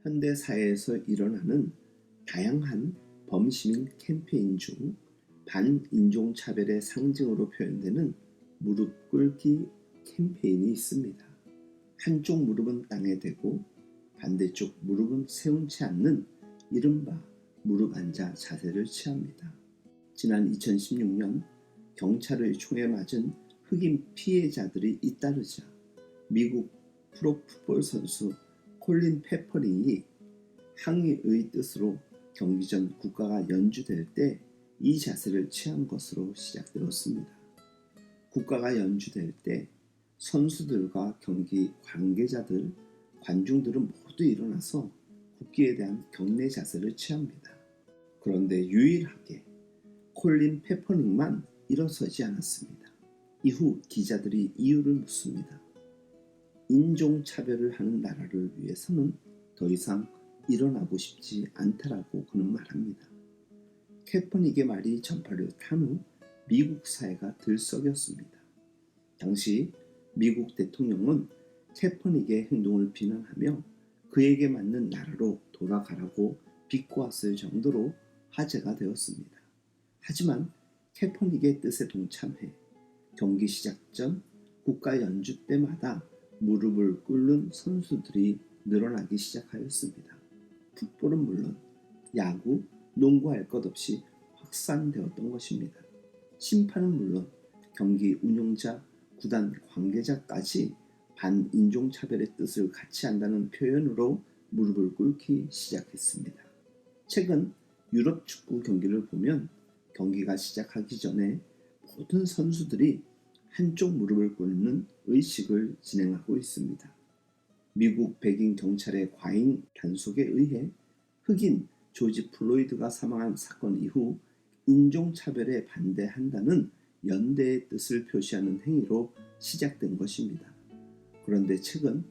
현대 사회에서 일어나는 다양한 범시민 캠페인 중 반인종차별의 상징으로 표현되는 무릎 꿇기 캠페인이 있습니다. 한쪽 무릎은 땅에 대고 반대쪽 무릎은 세운 채 앉는 이른바 무릎 앉아 자세를 취합니다. 지난 2016년 경찰의 총에 맞은 흑인 피해자들이 잇따르자 미국 프로풋볼 선수 콜린 페퍼링이 항의의 뜻으로 경기 전 국가가 연주될 때 이 자세를 취한 것으로 시작되었습니다. 국가가 연주될 때 선수들과 경기 관계자들, 관중들은 모두 일어나서 국기에 대한 경례 자세를 취합니다. 그런데 유일하게 콜린 페퍼링만 일어서지 않았습니다. 이후 기자들이 이유를 묻습니다. 인종차별을 하는 나라를 위해서는 더 이상 일어나고 싶지 않다라고 그는 말합니다. 캐퍼닉의 말이 전파를 탄 후 미국 사회가 들썩였습니다. 당시 미국 대통령은 캐퍼닉의 행동을 비난하며 그에게 맞는 나라로 돌아가라고 비꼬았을 정도로 화제가 되었습니다. 하지만 캐퍼닉의 뜻에 동참해 경기 시작 전 국가 연주 때마다 무릎을 꿇는 선수들이 늘어나기 시작하였습니다. 풋볼은 물론 야구, 농구할 것 없이 확산되었던 것입니다. 심판은 물론 경기 운영자, 구단 관계자까지 반인종차별의 뜻을 같이 한다는 표현으로 무릎을 꿇기 시작했습니다. 최근 유럽 축구 경기를 보면 경기가 시작하기 전에 모든 선수들이 한쪽 무릎을 꿇는 의식을 진행하고 있습니다. 미국 백인 경찰의 과잉 단속에 의해 흑인 조지 플로이드가 사망한 사건 이후 인종차별에 반대한다는 연대의 뜻을 표시하는 행위로 시작된 것입니다. 그런데 최근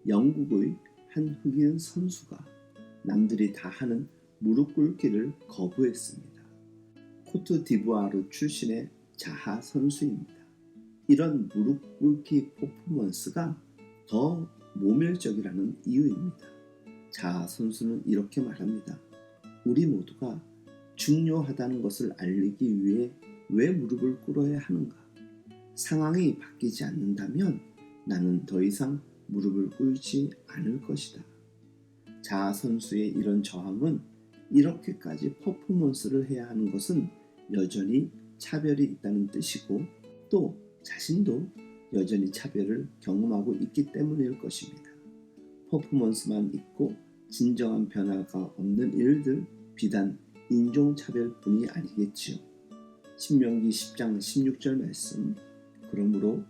영국의 한 흑인 선수가 남들이 다 하는 무릎 꿇기를 거부했습니다. 코트디부아르 출신의 자하 선수입니다. 이런 무릎 꿇기 퍼포먼스가 더 모멸적이라는 이유입니다. 자하 선수는 이렇게 말합니다. 우리 모두가 중요하다는 것을 알리기 위해 왜 무릎을 꿇어야 하는가? 상황이 바뀌지 않는다면 나는 더 이상 무릎을 꿇지 않을 것이다. 자하 선수의 이런 저항은 이렇게까지 퍼포먼스를 해야 하는 것은 여전히 차별이 있다는 뜻이고 또 자신도 여전히 차별을 경험하고 있기 때문일 것입니다. 퍼포먼스만 있고 진정한 변화가 없는 일들 비단 인종차별뿐이 아니겠지요. 신명기 10장 16절 말씀 그러므로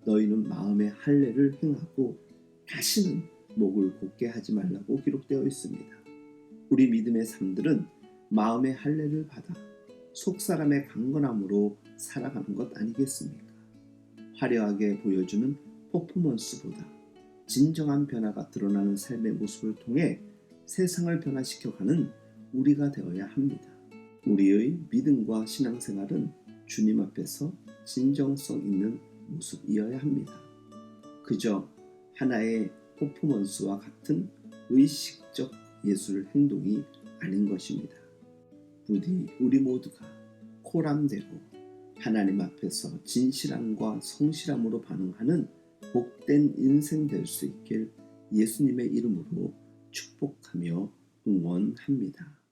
너희는 마음의 할례를 행하고 다시는 목을 곧게 하지 말라고 기록되어 있습니다. 우리 믿음의 삶들은 마음의 할례를 받아 속사람의 강건함으로 살아가는 것 아니겠습니까? 화려하게 보여주는 퍼포먼스보다 진정한 변화가 드러나는 삶의 모습을 통해 세상을 변화시켜가는 우리가 되어야 합니다. 우리의 믿음과 신앙생활은 주님 앞에서 진정성 있는 모습이어야 합니다. 그저 하나의 퍼포먼스와 같은 의식적 예술 행동이 아닌 것입니다. 부디 우리 모두가 코람되고 하나님 앞에서 진실함과 성실함으로 반응하는 복된 인생 될 수 있길 예수님의 이름으로 축복하며 응원합니다.